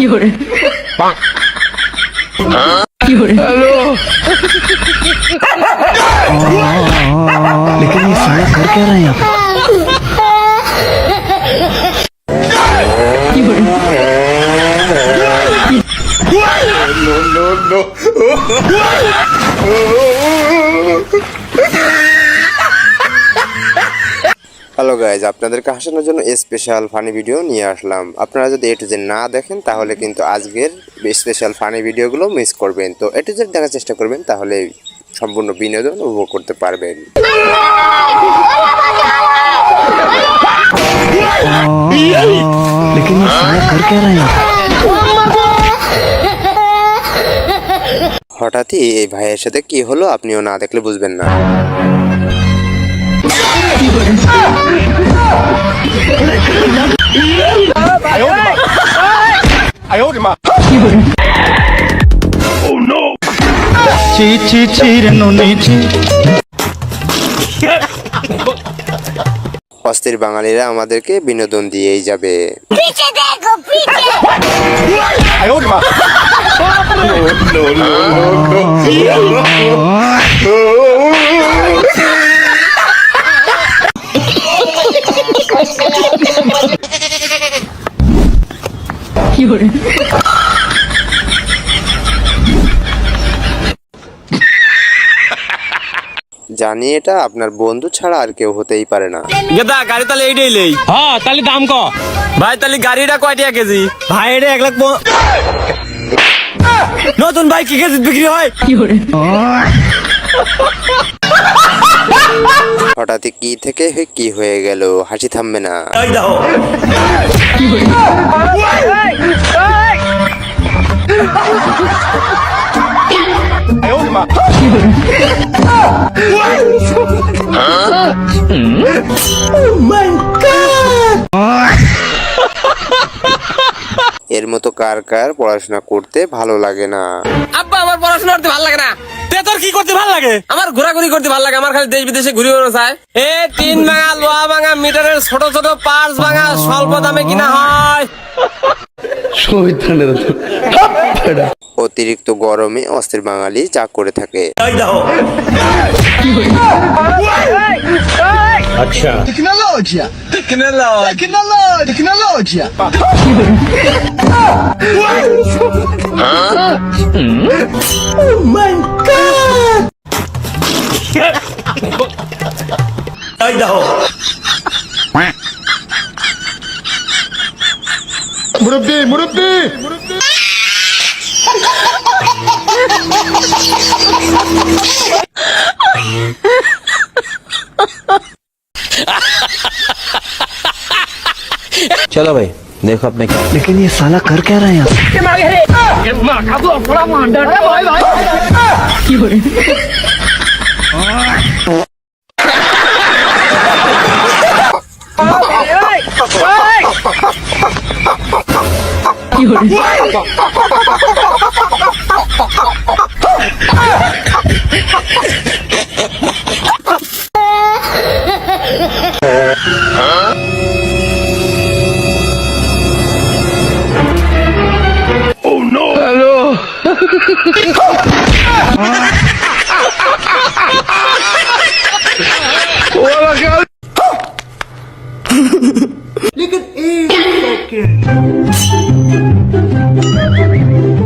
Hello लेकिन ये साला कर क्या रहे हैं आप? হ্যালো গাইজ, আপনাদেরকে হাসানোর জন্য স্পেশাল ফানি ভিডিও নিয়ে আসলাম। আপনারা যদি এ টু জেড না দেখেন তাহলে কিন্তু আজকের স্পেশাল ফানি ভিডিওগুলো মিস করবেন। তো এ টু জেড দেখার চেষ্টা করবেন, তাহলে সম্পূর্ণ বিনোদন উপভোগ করতে পারবেন। लेकिन ये साला कर क्या रहे हैं आप? হঠাৎই এই ভাইয়ের সাথে কি হলো আপনিও না দেখলে বুঝবেন না। অস্থির বাঙালিরা আমাদেরকে বিনোদন দিয়েই যাবে। জানি এটা আপনার বন্ধু ছাড়া আর কেউ হতেই পারে না। গেদা গাড়ি তাহলে এইটাই লেই। হ্যাঁ তাহলে দাম ক ভাই, তাহলে গাড়িটা কয় টাকা কেজি? ভাই এটা 1 লাখ নতুন বাইক কি কেজি বিক্রি হয়? হঠাৎই কি থেকে কি হয়ে গেল, হাসি থামবে না। এর মতো কার কার পড়াশোনা করতে ভালো লাগে না? আব্বা আমার পড়াশোনা করতে ভালো লাগে না। তে তোর কি করতে ভালো লাগে? আমার ঘোরাঘুরি করতে ভালো লাগে। আমার খালি দেশ বিদেশে ঘুরে বেড়ানো চাই। এ টিন ভাঙা, লোহা ভাঙা, মিটারের ছোট ছোট পার্টস ভাঙা স্বল্প দামে কিনা হয়। অতিরিক্ত গরমে অস্থির বাঙালি যা করে থাকে। আচ্ছা Tecnologia! Oh my God! মুরব্বি चलो भाई देखो अपने क्या। लेकिन ये साला कर क्या रहे हैं आप? लेकिन एक सेकंड।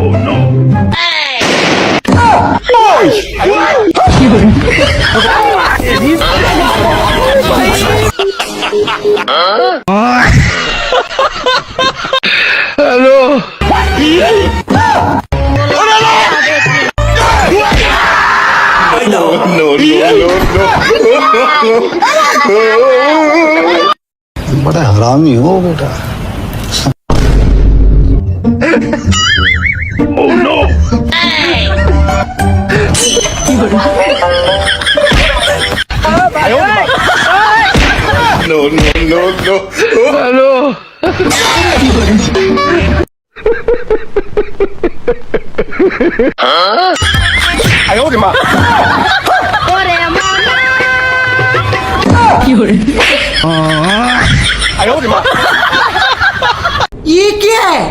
Oh no! हेलो बड़ा हरामी हो बेटा। Oh no! No. Hello. ये क्या है?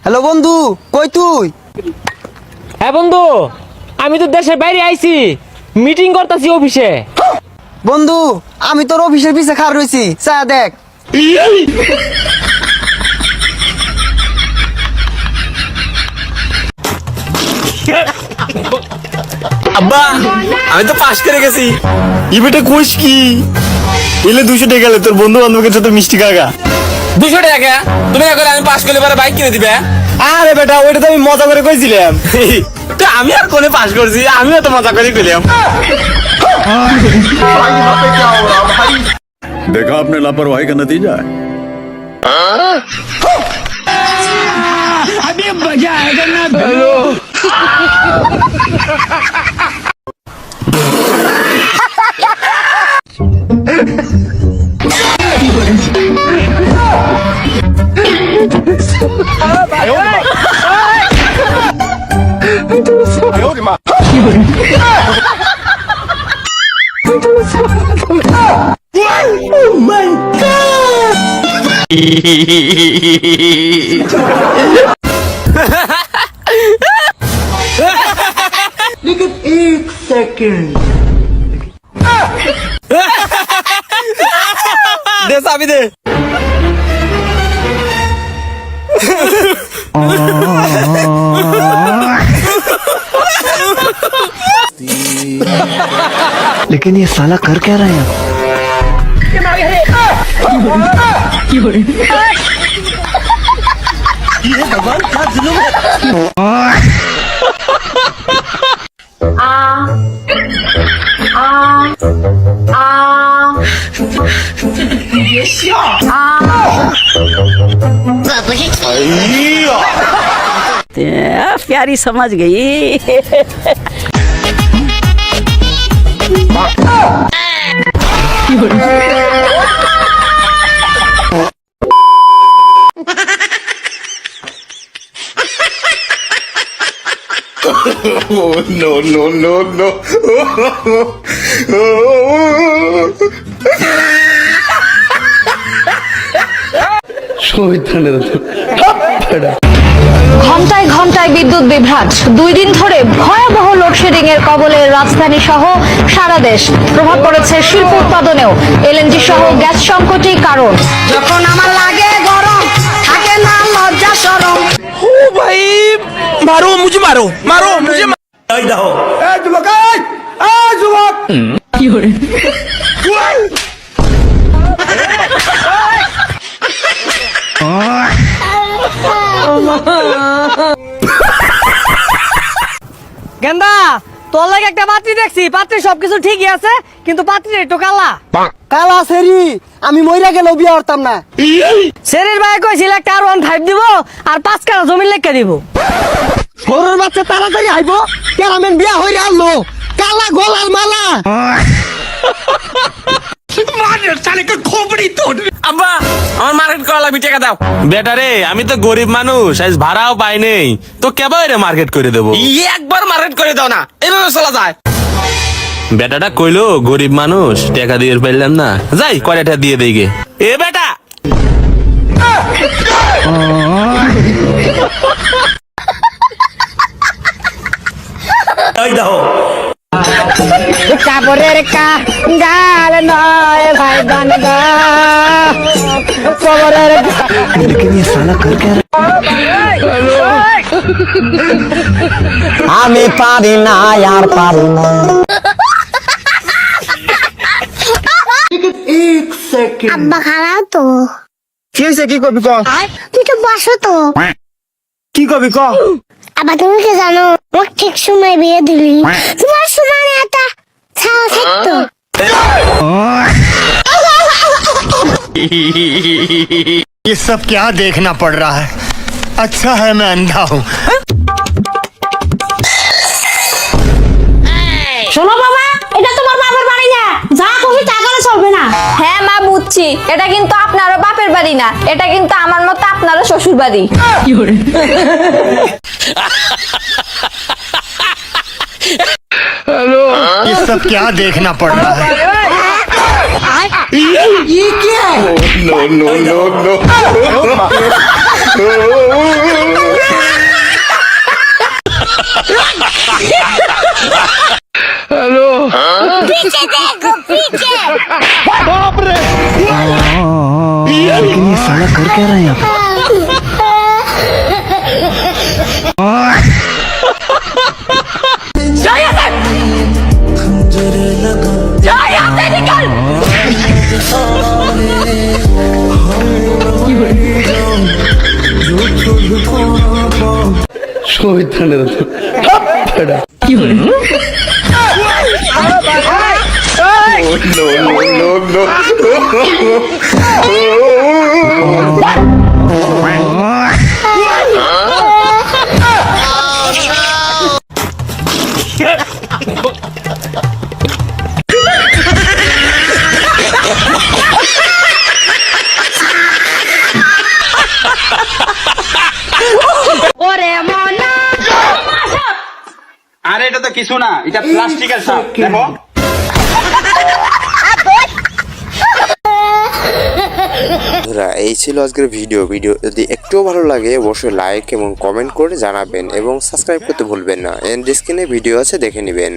হ্যালো বন্ধু, কই তুই? হ্যাঁ বন্ধু, আমি তো দেশের বাইরে আইছি, মিটিং করতেছি অফিসে। বন্ধু, আমি তোর অফিসের পিছে খাড় রইছি, চা দেখ। আব্বা, আমি তো পাস করে গেছি। ইবেটা কোষ কি এলে 200 টাকা গেলে তোর বন্ধু বান্ধবের সাথে মিষ্টি খাগা 200 টাকা তুমি না করে আমি পাস করলে পরে বাইক কিনে দিবে। আরে বেটা ওইটা তো আমি মজা করে কইছিলাম তো আমি আর কোনে পাস করছি, আমিও তো মজা করে কইলাম। देखा आपने लापरवाही का नतीजा है দে চাবি দে। लेकिन ये साला कर क्या रहा है? प्यारी समझ गई। ঘন্টায় ঘন্টায় বিদ্যুৎ বিভ্রাট, 2 দিন ধরে ভয়াবহ লোডশেডিং এর কবলে রাজধানী সহ সারা দেশ। প্রভাব পড়েছে শিল্প উৎপাদনেও। এলএনজি সহ গ্যাস সংকটই কারণ। যখন আমার লাগে গরম, থাকে না লজ্জা শরম। ও ভাই, মারো মুঝে, মারো মারো মুঝে। গেন্দা, তোর লাগে একটা পাত্রী দেখছি, পাত্রী সবকিছু ঠিকই আছে, কিন্তু পাত্রী একটু কালা। কালা সেরি, আমি মইরা গেলেও বিয়ে করতাম না। শরীর ভাই কইছিল একটা আর 15 দিব আর 5 কাঠা জমি লেখা দিব। গরুর বাচ্চা তাড়াতাড়ি আইবো, কেরামেন বিয়া হইরা আনলো, কালা গলার মালা। আব্বা, আমার মার্কেট করা লাগবে, টাকা দাও। বেটা রে, আমি তো গরিব মানুষ, আজ ভাড়াও পাই নেই, তো কেবল রে মার্কেট করে দেবো। একবার মার্কেট করে দাও না, এইভাবে চলা যায়। বেটাটা কইলো গরিব মানুষ, টাকা দিয়ে পাইলাম না, যাই কয়টা দিয়ে দেই গে। এ বেটা, কাপড়ের গাল নয় ভাই বানগা, কবরের लेकिन ये साला कर क्या रहा है? আমি পারি না আর পারি না। আব্বা খারাপ তো। কি হয়েছে, কি কবি ক? তুই তো বসো তো। কি কবি ক? আবার তুমি কি জানো, মোক ঠিক সময় বিয়ে দিলি। তোমার সময় একটা ছাওয়া থাকতো। ये सब क्या देखना पड़ रहा है अच्छा है मैं अंधा हूँ শোনো বাবা, এটা তোমার বাবার বাড়ি না, যা খুশি তা করে চলবে না। হ্যাঁ মা, বুঝছি, এটা কিন্তু আপনারও বাপের বাড়ি না, এটা কিন্তু আমার মতো আপনারও শ্বশুর বাড়ি। ये सब क्या देखना पड़ रहा है? ये क्या है? लेकिन ये साला कर क्या रहा है यहाँ पे? আরে এটা তো কিছু না, এটা প্লাস্টিকের সাপ, দেখো। বন্ধুরা, এই ছিল আজকের ভিডিও যদি একটুও ভালো লাগে অবশ্যই লাইক এবং কমেন্ট করে জানাবেন এবং সাবস্ক্রাইব করতে ভুলবেন না। এন্ড স্ক্রিনে ভিডিও আছে, দেখে নেবেন।